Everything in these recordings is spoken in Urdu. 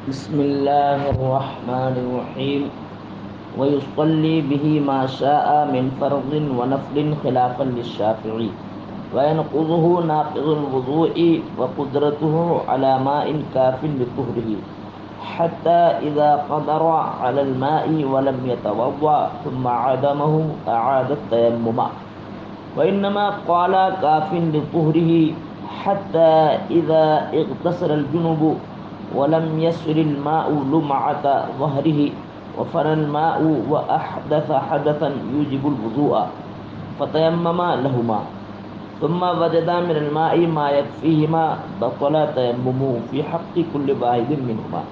بسم الله الرحمن الرحيم ويصلي به ما شاء من فرض ونفل خلافا للشافعي وينقضه ناقض الوضوء وقدرته على ماء كاف لطهره حتى إذا قدر على الماء ولم يتوضأ ثم عدمه أعاد التيمم وإنما قال كاف لطهره حتى إذا اغتسل الجنب ولم يسر الماء لمعة ظهره وفر الماء وأحدث حدثا يوجب الوضوء فتيمم لهما ثم وجد من الماء ما يكفيهما بطل تيممه في حق كل واحد منهما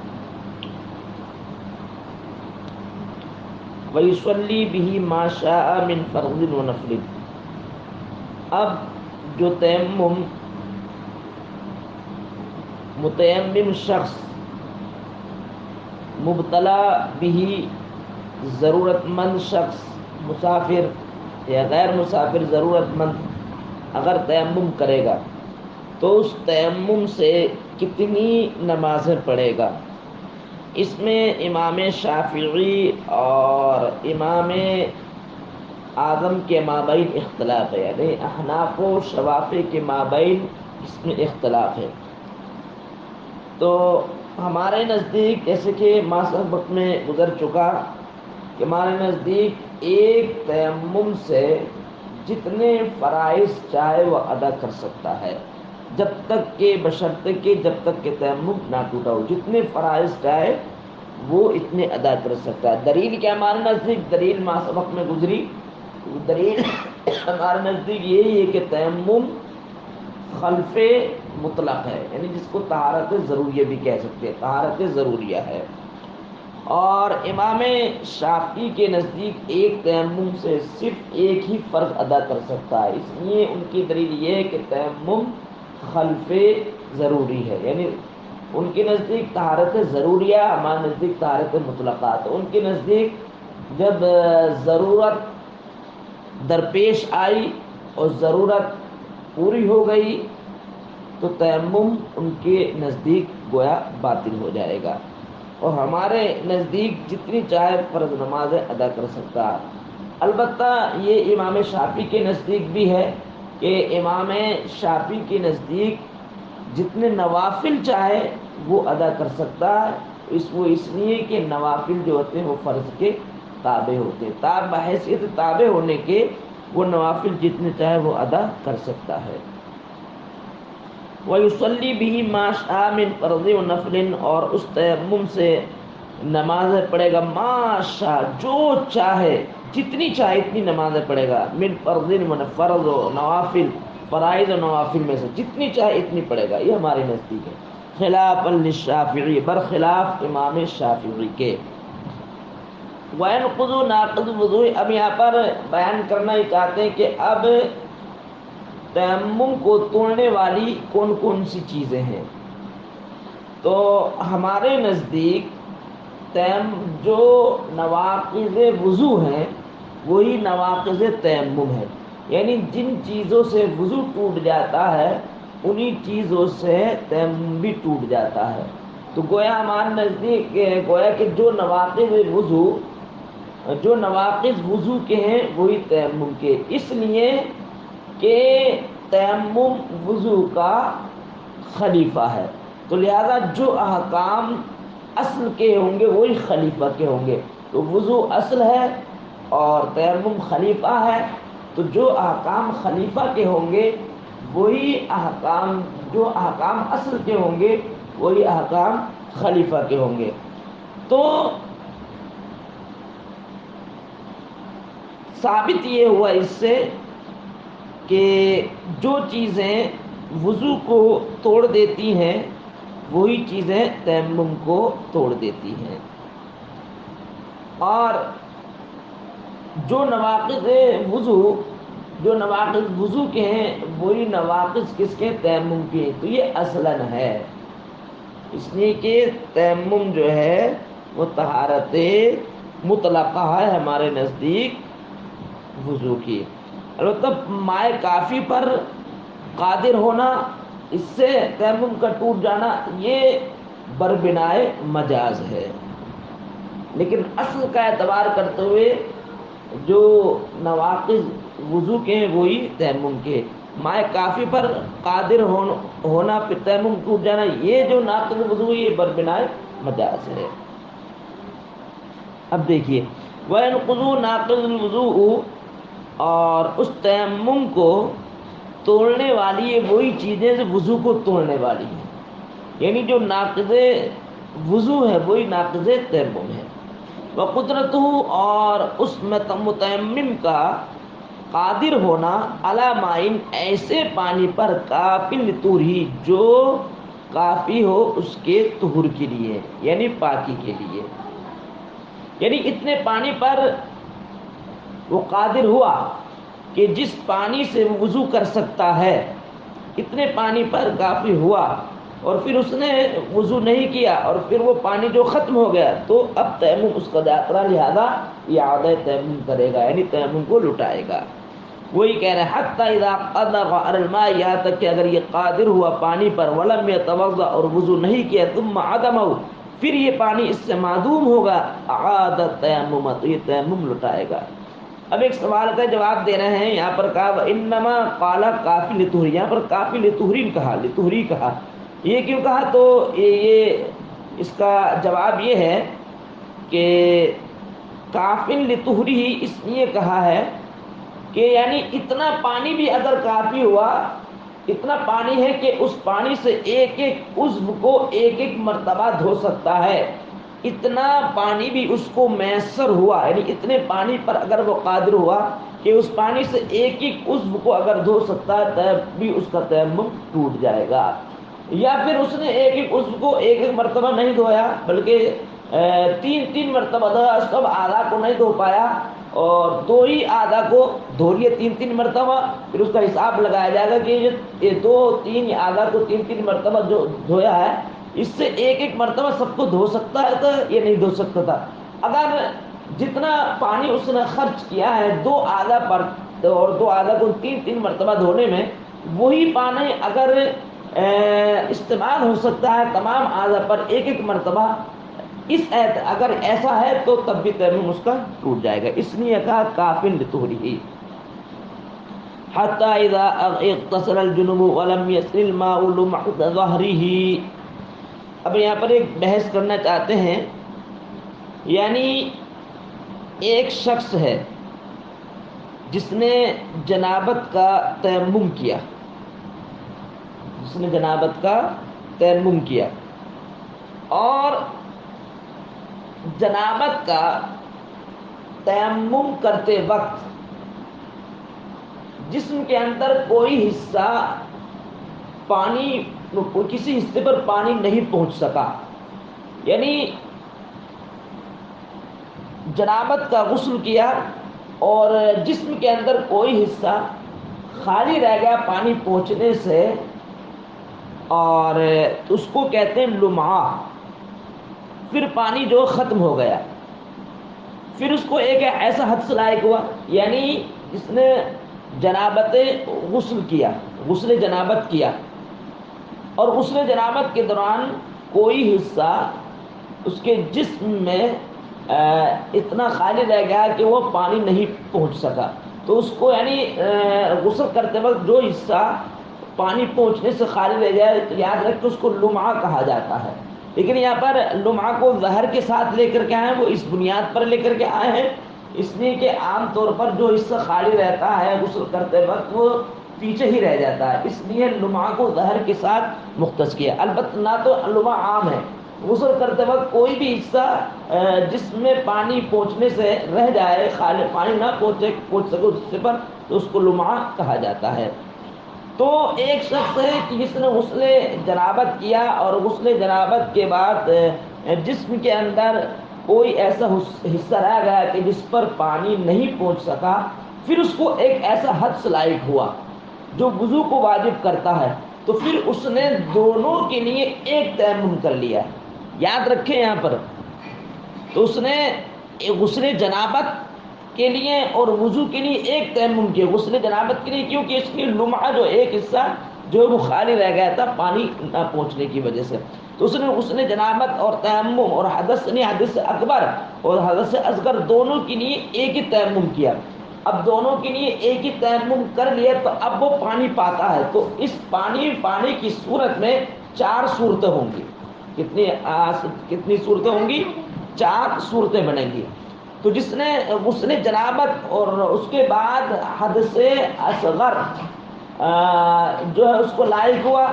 ويصلي به ما شاء من فرض ونفل. اب جو متیمم شخص مبتلا بھی ضرورت مند شخص مسافر یا غیر مسافر ضرورت مند اگر تیمم کرے گا تو اس تیمم سے کتنی نمازیں پڑھے گا؟ اس میں امام شافعی اور امام اعظم کے مابین اختلاف ہے، یعنی احناف و شوافی کے مابین اس میں اختلاف ہے. تو ہمارے نزدیک جیسے کہ ما سبق میں گزر چکا کہ ہمارے نزدیک ایک تیمم سے جتنے فرائض چاہے وہ ادا کر سکتا ہے، جب تک کہ بشرطے کہ جب تک کہ تیمم نہ ٹوٹا ہو، جتنے فرائض چاہے وہ اتنے ادا کر سکتا ہے. دلیل کیا ہمارے نزدیک؟ دلیل ما سبق میں گزری. دلیل ہمارے نزدیک یہی ہے کہ تیمم خلف مطلق ہے، یعنی جس کو طہارت ضروریہ بھی کہہ سکتے ہیں، طہارت ضروریہ ہے. اور امام شافعی کے نزدیک ایک تیمم سے صرف ایک ہی فرض ادا کر سکتا ہے، اس لیے ان کی دلیل یہ ہے کہ تیمم خلف ضروری ہے، یعنی ان کے نزدیک طہارت ضروریہ، ہمارے نزدیک طہارت مطلقات. ان کے نزدیک جب ضرورت درپیش آئی اور ضرورت پوری ہو گئی تو تیمم ان کے نزدیک گویا باطل ہو جائے گا، اور ہمارے نزدیک جتنی چاہے فرض نمازیں ادا کر سکتا ہے. البتہ یہ امام شافعی کے نزدیک بھی ہے کہ امام شافعی کے نزدیک جتنے نوافل چاہے وہ ادا کر سکتا ہے، اس لیے کہ نوافل جو ہوتے ہیں وہ فرض کے تابع ہوتے ہیں، بحیثیت تابع ہونے کے وہ نوافل جتنے چاہے وہ ادا کر سکتا ہے. وَيُصَلِّي بِهِ مَا شَاءَ مِن فَرْضٍ وَنَفْلٍ، اور اس تیمم سے نمازیں پڑھے گا ما شاء، جو چاہے، جتنی چاہے اتنی نمازیں پڑھے گا. من فرض فرض و نوافل، فرائض و نوافل میں سے جتنی چاہے اتنی پڑھے گا. یہ ہمارے نزدیک ہے خلافا للشافعی، برخلاف امام شافعی کے. وَيَنْقُضُ نَاقِضُ الْوُضُوءِ، اب یہاں پر بیان کرنا ہی چاہتے ہیں کہ اب تیمم کو توڑنے والی کون کون سی چیزیں ہیں. تو ہمارے نزدیک جو نواقض وضو ہیں وہی نواقض تیمم ہے، یعنی جن چیزوں سے وضو ٹوٹ جاتا ہے انہی چیزوں سے تیمم بھی ٹوٹ جاتا ہے. تو گویا ہمارے نزدیک گویا کہ جو نواقض وضو کے ہیں وہی تیمم کے، اس لیے کہ تیمم وضو کا خلیفہ ہے، تو لہذا جو احکام اصل کے ہوں گے وہی خلیفہ کے ہوں گے. تو وضو اصل ہے اور تیمم خلیفہ ہے، تو جو احکام خلیفہ کے ہوں گے وہی احکام، جو احکام اصل کے ہوں گے وہی احکام خلیفہ کے ہوں گے. تو ثابت یہ ہوا اس سے کہ جو چیزیں وضو کو توڑ دیتی ہیں وہی چیزیں تیمم کو توڑ دیتی ہیں، اور جو نواقض وضو کے ہیں وہی نواقض کس کے؟ تیمم کے. تو یہ اصلاً ہے، اس لیے کہ تیمم جو ہے وہ طہارت مطلقہ ہے ہمارے نزدیک وضو کی. البتہ مائے کافی پر قادر ہونا، اس سے تیمم کا ٹوٹ جانا، یہ بربنائے مجاز ہے، لیکن اصل کا اعتبار کرتے ہوئے جو نواقض وضو کے ہیں وہی تیمم کے، مائے کافی پر قادر ہونا پھر تیمم ٹوٹ جانا، یہ جو ناقض وضو یہ بربنائے مجاز ہے۔ اب دیکھیے وَيَنْقُضُ ناقض الوضوء، اور اس تیمم کو توڑنے والی یہ وہی چیزیں جو وضو کو توڑنے والی ہیں، یعنی جو ناقض وضو ہے وہی ناقض تیمم ہے۔ وقدرتہ، اور اس متیمم کا قادر ہونا، علی مائن، ایسے پانی پر، کافی لطہورہ، جو کافی ہو اس کے طہور کے لیے، یعنی پاکی کے لیے، یعنی اتنے پانی پر وہ قادر ہوا کہ جس پانی سے وہ وضو کر سکتا ہے، اتنے پانی پر کافی ہوا، اور پھر اس نے وضو نہیں کیا اور پھر وہ پانی جو ختم ہو گیا تو اب تیمم اس کا داخلہ، لہذا اعادہ تیمم کرے گا، یعنی تیمم کو لٹائے گا۔ وہی کہہ رہے ہیں حتی اذا قدر علی الماء، یہاں تک کہ اگر یہ قادر ہوا پانی پر، ولم یتوضا، اور وضو نہیں کیا، ثم عدمہ، پھر یہ پانی اس سے معدوم ہوگا، اعاد تیمم، تو یہ تیمم لٹائے گا۔ اب ایک سوال کا جواب دے رہے ہیں، یہاں پر کہا انما قال کافی لطہری، یہاں پر کافی لطہری کہا، لطہری کہا، یہ کیوں کہا؟ تو یہ اس کا جواب یہ ہے کہ کافی لطہری اس لیے کہا ہے کہ یعنی اتنا پانی بھی اگر کافی ہوا، اتنا پانی ہے کہ اس پانی سے ایک ایک عضو کو ایک ایک مرتبہ دھو سکتا ہے، اتنا پانی بھی اس کو میسر ہوا، یعنی اتنے پانی پر اگر وہ قادر ہوا کہ اس پانی سے ایک ایک عضو کو اگر دھو سکتا ہے تب بھی اس کا تیمم ٹوٹ جائے گا۔ یا پھر اس نے ایک ایک عضو کو ایک ایک مرتبہ نہیں دھویا بلکہ تین تین مرتبہ دھویا، سب اعضاء کو نہیں دھو پایا اور دو ہی اعضاء کو دھو لیے تین تین مرتبہ، پھر اس کا حساب لگایا جائے گا کہ یہ دو تین اعضاء کو تین تین مرتبہ جو دھویا ہے اس سے ایک ایک مرتبہ سب کو دھو سکتا ہے تو یہ نہیں دھو سکتا تھا۔ اگر جتنا پانی اس نے خرچ کیا ہے دو اعضاء پر اور دو اعضاء کو تین تین مرتبہ دھونے میں، وہی پانی اگر استعمال ہو سکتا ہے تمام اعضاء پر ایک ایک مرتبہ، اگر ایسا ہے تو تب بھی تیمم اس کا ٹوٹ جائے گا، اس لیے کہا کافٍ لطہورہ۔ حتی اذا اغتسل الجنوب ولم يسر الماء لمعة ظهره، اب یہاں پر ایک بحث کرنا چاہتے ہیں، یعنی ایک شخص ہے جس نے جنابت کا تیمم کیا، جس نے جنابت کا تیمم کیا، اور جنابت کا تیمم کرتے وقت جسم کے اندر کوئی حصہ پانی، کسی حصے پر پانی نہیں پہنچ سکا، یعنی جنابت کا غسل کیا اور جسم کے اندر کوئی حصہ خالی رہ گیا پانی پہنچنے سے، اور اس کو کہتے ہیں لمعہ، پھر پانی جو ختم ہو گیا، پھر اس کو ایک ایسا حدث لائق ہوا، یعنی جس نے جنابت غسل کیا، غسل جنابت کیا، اور غسل جنابت کے دوران کوئی حصہ اس کے جسم میں اتنا خالی رہ گیا کہ وہ پانی نہیں پہنچ سکا، تو اس کو یعنی غسل کرتے وقت جو حصہ پانی پہنچنے سے خالی رہ جائے تو یاد رکھ کے اس کو لمعہ کہا جاتا ہے۔ لیکن یہاں پر لمعہ کو ظہر کے ساتھ لے کر کے آئے ہیں، وہ اس بنیاد پر لے کر کے آئے ہیں اس لیے کہ عام طور پر جو حصہ خالی رہتا ہے غسل کرتے وقت وہ پیچھے ہی رہ جاتا ہے، اس لیے لمعہ کو ظہر کے ساتھ مختص کیا۔ البتہ نہ تو لمعہ عام ہے، غسل کرتے وقت کوئی بھی حصہ جس میں پانی پہنچنے سے رہ جائے، خالی پانی نہ پہنچ سکے اس حصے پر، تو اس کو لمعہ کہا جاتا ہے۔ تو ایک شخص ہے کہ جس نے غسل جنابت کیا اور غسل جنابت کے بعد جسم کے اندر کوئی ایسا حصہ رہ گیا کہ جس پر پانی نہیں پہنچ سکا، پھر اس کو ایک ایسا حدث لائق ہوا جو وضو کو واجب کرتا ہے، تو پھر اس نے دونوں کے لیے ایک تیمم کر لیا۔ یاد رکھیں یہاں پر، تو اس نے غسل جنابت کے لیے اور وضو کے لیے ایک تیمم کیا، غسل جنابت کے لیے کیونکہ اس کی لمعہ جو ایک حصہ جو وہ خالی رہ گیا تھا پانی نہ پہنچنے کی وجہ سے، تو اس نے غسل جنابت اور تیمم اور حدث اکبر اور حدث اصغر دونوں کے لیے ایک ہی تیمم کیا. اب دونوں کے لیے ایک ہی تیمم کر لیا تو اب وہ پانی پاتا ہے. تو اس پانی کی صورت میں 4 صورتیں ہوں گی. کتنی صورتیں ہوں گی؟ 4 صورتیں بنیں گی. تو جس نے غسل جنابت اور اس کے بعد حدث اصغر جو ہے اس کو لائق ہوا،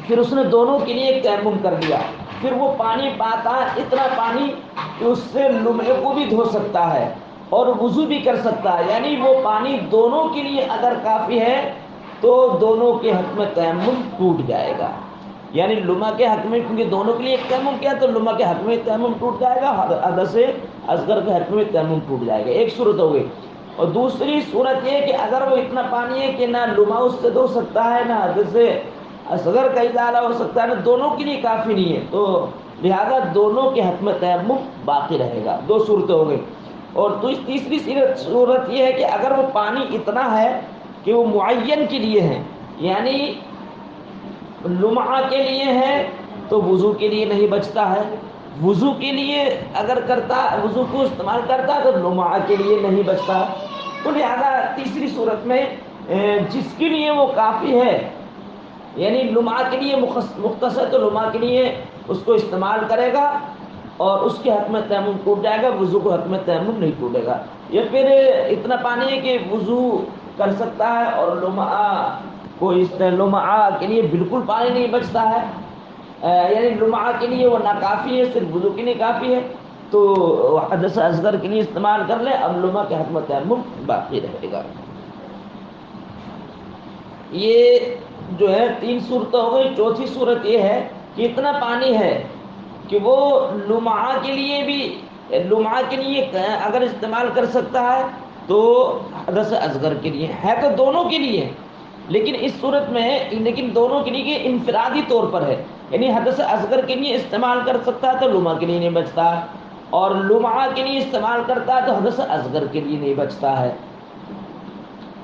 پھر اس نے دونوں کے لیے ایک تیمم کر دیا، پھر وہ پانی پاتا ہے اتنا پانی کہ اس سے لمعے کو بھی دھو سکتا ہے اور وضو بھی کر سکتا ہے. یعنی وہ پانی دونوں کے لیے اگر کافی ہے تو دونوں کے حق میں تیمم ٹوٹ جائے گا. یعنی لمعہ کے حق میں، کیونکہ دونوں کے لیے ایک تیمم کیا تو لمعہ کے حق میں تیمم ٹوٹ جائے گا، حدث اصغر کے حق میں تیمم ٹوٹ جائے گا. ایک صورت ہو گئی. اور دوسری صورت یہ کہ اگر وہ اتنا پانی ہے کہ نہ لمعہ اس سے دھو سکتا ہے نہ حدث اصغر کا ازالہ ہو سکتا ہے، نہ دونوں کے لیے کافی نہیں ہے، تو لہذا دونوں کے حق میں تیمم باقی رہے گا. 2 صورتیں ہو گئی. اور تیسری صورت یہ ہے کہ اگر وہ پانی اتنا ہے کہ وہ معین کے لیے ہے، یعنی لمعہ کے لیے ہے تو وضو کے لیے نہیں بچتا ہے، وضو کے لیے اگر کرتا، وضو کو استعمال کرتا تو لمعہ کے لیے نہیں بچتا. تو لہذا تیسری صورت میں جس کے لیے وہ کافی ہے، یعنی لمعہ کے لیے مختص ہے تو لمعہ کے لیے اس کو استعمال کرے گا اور اس کے حق میں تیمم ٹوٹ جائے گا، وضو کو حق میں تیمم نہیں ٹوٹے گا. یا پھر اتنا پانی ہے کہ وضو کر سکتا ہے اور لمعہ کے لیے بالکل پانی نہیں بچتا ہے، یعنی لمعہ کے لیے وہ ناکافی ہے، صرف وضو کے لیے کافی ہے، تو حدث اصغر کے لیے استعمال کر لے. اب لمعہ کے حق میں تیمم باقی رہے گا. یہ جو ہے 3 صورتیں ہو گئی. چوتھی صورت یہ ہے کہ اتنا پانی ہے کہ وہ لمعہ کے لیے بھی، لمعہ کے لیے اگر استعمال کر سکتا ہے تو حدث اصغر کے لیے ہے تو دونوں کے لیے، لیکن اس صورت میں لیکن دونوں کے لیے انفرادی طور پر ہے. یعنی حدث اصغر کے لیے استعمال کر سکتا ہے تو لمعہ کے لیے نہیں بچتا، اور لمعہ کے لیے استعمال کرتا ہے تو حدث اصغر کے لیے نہیں بچتا ہے.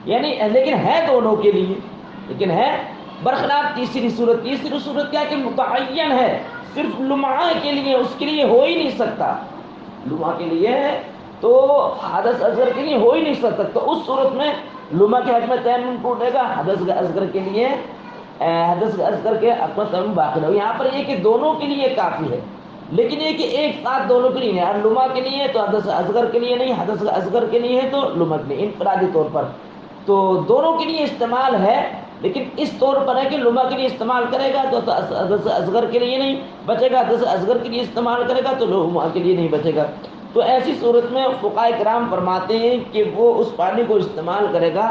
یعنی لیکن ہے دونوں کے لیے، لیکن ہے برخلاف تیسری صورت کیا کہ متعین ہے، صرف لمعہ کے لیے، اس کے لیے ہو ہی نہیں سکتا. لمعہ کے لیے ہے تو حدث اصغر کے لیے ہو ہی نہیں سکتا. تو اس صورت میں لمعہ کے حق میں تیمم ٹوٹے گا، حدث اصغر کے لیے حدث اصغر کے حق میں تیمم باقی رہے گا. یہاں پر یہ کہ دونوں کے لیے کافی ہے، لیکن یہ کہ ایک ساتھ دونوں کے لیے ہے. لمعہ کے لیے تو حدث اصغر کے لیے نہیں، حدث اصغر کے لیے ہے تو لمعہ کے لیے، انفرادی طور پر. تو دونوں کے لیے استعمال ہے، لیکن اس طور پر ہے کہ لمعہ کے لیے استعمال کرے گا تو حدث اصغر کے لیے نہیں بچے گا، حدث اصغر کے لیے استعمال کرے گا تو لمعہ کے لیے نہیں بچے گا. تو ایسی صورت میں فقہاء کرام فرماتے ہیں کہ وہ اس پانی کو استعمال کرے گا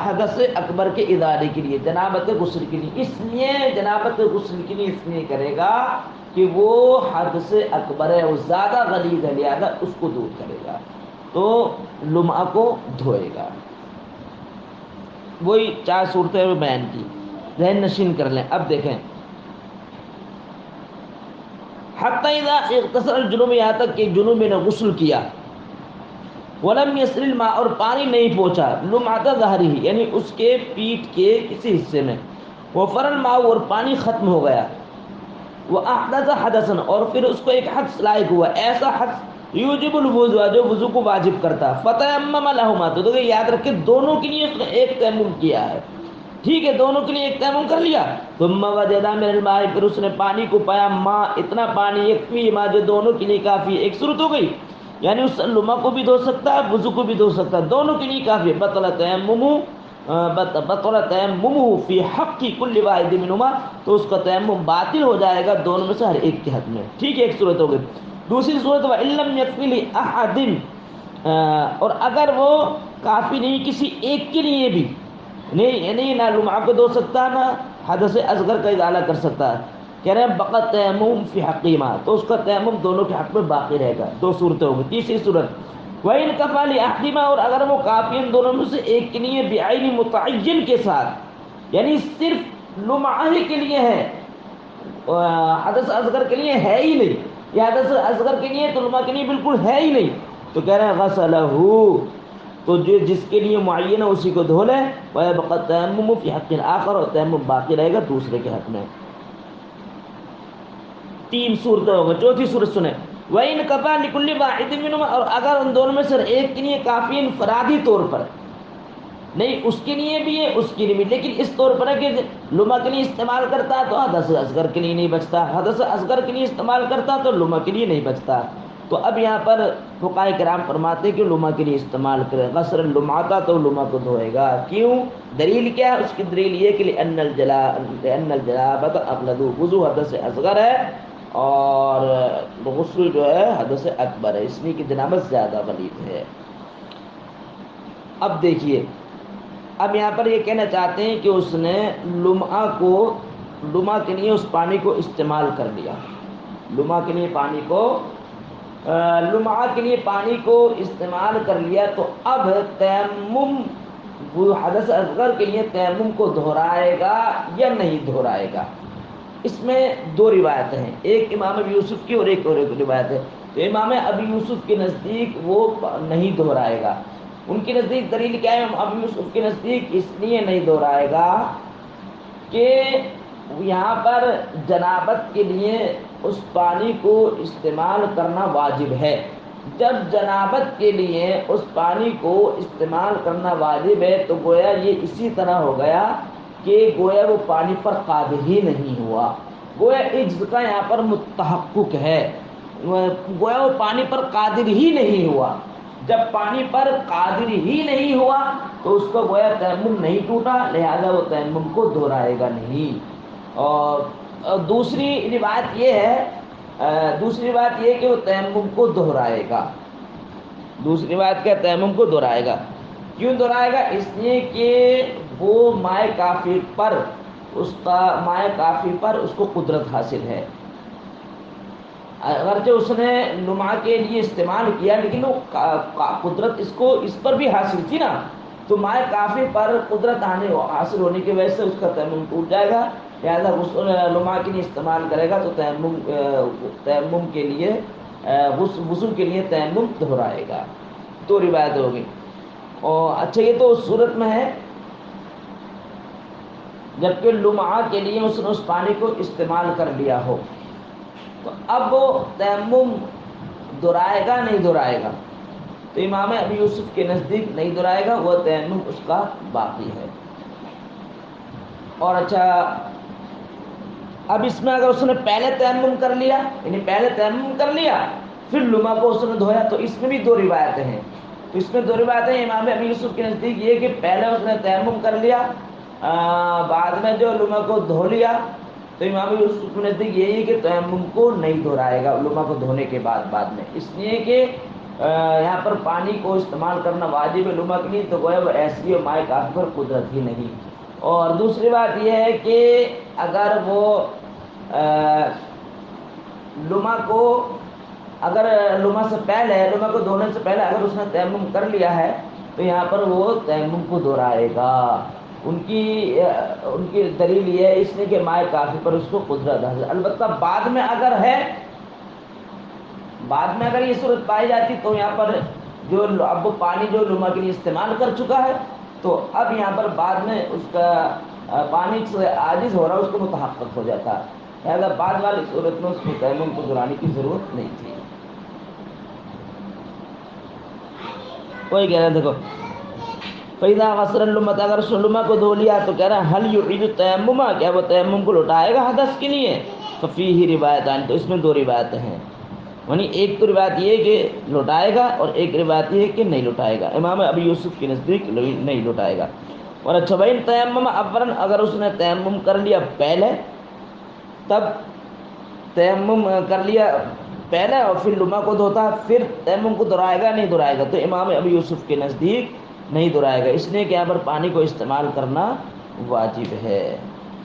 حدث اکبر کے ازالے کے لیے، جنابت غسل کے لیے. اس لیے جنابت غسل کے لیے اس لیے کرے گا کہ وہ حدث اکبر ہے، وہ زیادہ غلیظ ہے، لہذا اس کو دور کرے گا تو لمعہ کو دھوئے گا. وہی 4 صورتیں بیان کی، ذہن نشین کر لیں. اب دیکھیں حتی اذا اغتسل الجنوب، یہاں تک کہ جنوب میں نے غسل کیا، ولم يصل الماء، اور پانی نہیں پہنچا، لمعۃ ظہری، یعنی اس کے پیٹھ کے کسی حصے میں، وفر الماء، اور پانی ختم ہو گیا، واحدث حدثا، اور پھر اس کو ایک حدث لائق ہوا، ایسا حدث یوجب الوضوء، جو وضو کو واجب کرتا، فتیمم لہما، تو یاد رکھیں دونوں کے لیے اس نے ایک تیمم کیا ہے. ٹھیک ہے، دونوں کے لیے ایک تیمم کر لیا. ثم وجد من الماء، پھر اس نے پانی کو پایا، ماء، اتنا پانی، یکفی ما، جو دونوں کے لیے کافی ہے. ایک صورت ہو گئی، یعنی اس لمعہ کو بھی دھو سکتا ہے، وضو کو بھی دھو سکتا ہے، دونوں کے لیے کافی ہے. بطل تیممہ فی حق کل واحد منہما، تو اس کا تیمم باطل ہو جائے گا دونوں میں سے ہر ایک کے حق میں. ٹھیک ہے، ایک صورت ہو گئی. دوسری صورت وَإِن لَّمْ يَكْفِ لِأَحَدٍ، اور اگر وہ کافی نہیں کسی ایک کے لیے بھی نہیں، یعنی نہ لمعہ کو دھو سکتا نہ حدث اصغر کا ازالہ کر سکتا ہے، کہہ رہے ہیں بقت تیمم فی حقیما، تو اس کا تیمم دونوں کے حق میں باقی رہے گا. 2 صورتیں ہوں گی. تیسری صورت وَإِن كَفَى لِأَحَدِهِمَا، اور اگر وہ کافی ان دونوں میں سے ایک کے لیے بعین متعین کے ساتھ، یعنی صرف لمعہ ہی کے لیے ہے، حدث اصغر کے لیے ہے ہی نہیں، یا حدث اصغر کے لیے تو لمعہ کے لیے بالکل ہے ہی نہیں، تو کہہ رہے ہیں غسلہ، تو جو جس کے لیے معین ہے اسی کو دھو لے. وَيَبْقَى التَّيَمُّمُ فِي حَقٍّ آخر، اور تیمم باقی رہے گا دوسرے کے حق میں. 3 صورتیں ہو گئی. چوتھی صورت سنیں. وَإِنْ كَفَى لِكُلِّ وَاحِدٍ مِّنْهُمَا، اور اگر ان دونوں میں سے ایک کے لیے کافی انفرادی طور پر نہیں، اس کے لیے بھی ہے اس کے لیے بھی، لیکن اس طور پر ہے کہ لما کے لیے استعمال کرتا تو حدث اصغر کے لیے نہیں بچتا، حدث اصغر کے لیے استعمال کرتا تو لما کے لیے نہیں بچتا. تو اب یہاں پر فقہاء کرام فرماتے کہ لما کے لیے استعمال کرے، غسل اللمعہ تو لما کو دھوئے گا. کیوں؟ دلیل کیا ہے؟ اس کی دلیل یہ کہ لأن الجنابۃ اغلظ، وضو حدث اصغر ہے اور غسل جو ہے حدث اکبر ہے، اس لیے کہ جنابت زیادہ غلیظ ہے. اب دیکھیے، اب یہاں پر یہ کہنا چاہتے ہیں کہ اس نے لمعہ کے لیے اس پانی کو استعمال کر لیا، لمعہ کے لیے پانی کو استعمال کر لیا، تو اب تیمم وہ حدث اصغر کے لیے تیمم کو دہرائے گا یا نہیں دہرائے گا؟ اس میں 2 روایتیں ہیں، ایک امام ابی یوسف کی اور ایک روایت ہے. تو امام ابی یوسف کے نزدیک وہ نہیں دہرائے گا. ان کے نزدیک دلیل کیا ہے؟ ابو یوسف کے نزدیک اس لیے نہیں دہرائے گا کہ یہاں پر جنابت کے لیے اس پانی کو استعمال کرنا واجب ہے. جب جنابت کے لیے اس پانی کو استعمال کرنا واجب ہے تو گویا یہ اسی طرح ہو گیا کہ گویا وہ پانی پر قادر ہی نہیں ہوا، گویا عجز کا یہاں پر متحقق ہے، گویا وہ پانی پر قادر ہی نہیں ہوا. جب پانی پر قادر ہی نہیں ہوا تو اس کو گویا تیمم نہیں ٹوٹا، لہذا وہ تیمم کو دہرائے گا نہیں. اور دوسری روایت یہ ہے کہ وہ تیمم کو دہرائے گا. دوسری بات کیا؟ تیمم کو دہرائے گا. کیوں دہرائے گا؟ اس لیے کہ وہ مائے کافی پر اس کو قدرت حاصل ہے. اگرچہ اس نے لمعہ کے لیے استعمال کیا لیکن وہ قدرت اس پر بھی حاصل تھی نا، تو مائے کافی پر قدرت حاصل ہونے کی وجہ سے اس کا تیمم ٹوٹ جائے گا، لہٰذا لمعہ کے لیے استعمال کرے گا تو تیمم کے لیے غسل کے لیے تیمم دہرائے گا. 2 روایت ہوگی. اور اچھا، یہ تو اس صورت میں ہے جبکہ لمعہ کے لیے اس نے اس پانی کو استعمال کر لیا ہو. تو اب وہ تیمم دہرائے گا نہیں دہرائے گا؟ تو امام ابی یوسف کے نزدیک نہیں دہرائے گا، وہ تیمم اس کا باقی ہے. اور اچھا، اب اس میں اگر اس نے پہلے تیمم کر لیا پھر لمعہ کو اس نے دھویا تو اس میں بھی 2 روایتیں ہیں. تو اس میں 2 روایتیں ہیں. امام ابی یوسف کے نزدیک یہ کہ پہلے اس نے تیمم کر لیا، بعد میں جو لمعہ کو دھو لیا، تو امام ابی یوسف کے نزدیک یہی ہے کہ تیمم کو نہیں دہرائے گا لمعہ کو دھونے کے بعد میں، اس لیے کہ یہاں پر پانی کو استعمال کرنا واجب ہے لمعہ کے لیے، تو گویا وہ ایسی ہے مائے کافی پر قدرت ہی نہیں. اور دوسری بات یہ ہے کہ اگر وہ لمعہ کو دھونے سے پہلے اگر اس نے تیمم کر لیا ہے تو یہاں پر وہ تیمم کو دہرائے گا. ان کی دلیل یہ ہے اس لیے کہ مائے کافی پر اس کو قدرت ہے. البتہ بعد میں اگر یہ صورت پائی جاتی تو یہاں پر اب وہ پانی جو لمعہ کے لیے استعمال کر چکا ہے تو اب یہاں پر بعد میں اس کا پانی سے عاجز ہو رہا ہے، اس کو متحقق ہو جاتا ہے، لہٰذا بعد والی صورت میں اس کو تیمم کو دہرانے کی ضرورت نہیں تھی. کوئی کہہ رہا ہے دیکھو فَإِذَا غَسَلَ اللُّمَّةَ، اگر اس نے لمعہ کو دھو لیا تو کہہ رہا ہے هَلْ يُعِيدُ التَّيَمُّمَ، کیا وہ تیمم کو لوٹائے گا حدث کے لیے؟ فَفِيهِ روایتان، تو اس میں 2 روایتیں ہیں، یعنی ایک تو روایت یہ ہے کہ لوٹائے گا اور ایک روایت یہ ہے کہ نہیں لوٹائے گا. امام ابی یوسف کے نزدیک نہیں لوٹائے گا. اور اچھا بھائی، تیمم اولاً، اگر اس نے تیمم کر لیا پہلے، تب تیمم کر لیا پہلے اور پھر لمعہ کو دھوتا پھر تیمم کو دہرائے گا نہیں دہرائے گا؟ تو امام ابی یوسف کے نزدیک نہیں دہرائے گا، اس لیے کہ یہاں پر پانی کو استعمال کرنا واجب ہے.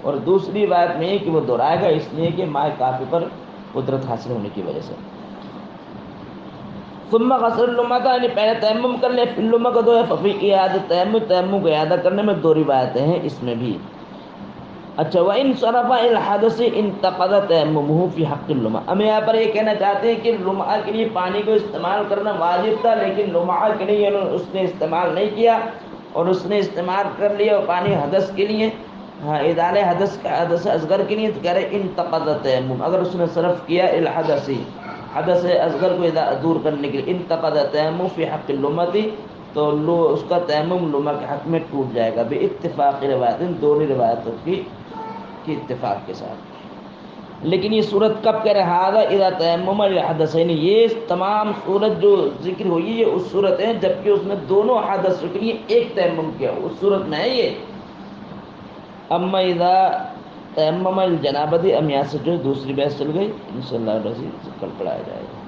اور دوسری بات میں کہ وہ دہرائے گا اس لیے کہ مائے کافی پر قدرت حاصل ہونے کی وجہ سے. ثم غسل اللمعۃ، یعنی پہلے تیمم کر لے پھر لمعہ کو دھویا. ففی اعادۃ تیمم کو اعادہ کرنے میں 2 روایتیں ہیں اس میں بھی. اچھا، وَإِن صَرَفَ إِلَى الْحَدَثِ انتقض تَيَمُّمُهُ فِي حَقِّ اللُّمْعَةِ. ہم یہاں پر یہ کہنا چاہتے ہیں کہ لمعہ کے لیے پانی کو استعمال کرنا واجب تھا لیکن لمعہ کے لیے اس نے استعمال نہیں کیا اور اس نے استعمال کر لیا پانی حدث کے لیے، ہاں ادارے حدث کا حدث اصغر کی نہیں تو کہہ رہے انتقض تیمم، اگر اس نے صرف کیا الحدثی حدث اصغر کو دور کرنے کے لیے انتقض تیمم فی حق اللمتی، تو اس کا تیمم لمہ کے حق میں ٹوٹ جائے گا بے اتفاق روایت، دونوں روایتوں کی اتفاق کے ساتھ۔ لیکن یہ صورت کب کہہ رہا ہے اذا تیمم الحدثین، یہ تمام صورت جو ذکر ہوئی یہ اس صورت ہے جبکہ اس نے دونوں حدث کے لیے ایک تیمم کیا، اس صورت میں ہے یہ۔ اما اذا تیمم الجنابتی، ام یہاں سے جو دوسری بحث چل گئی انشاءاللہ العزیز کل پڑھایا جائے گا۔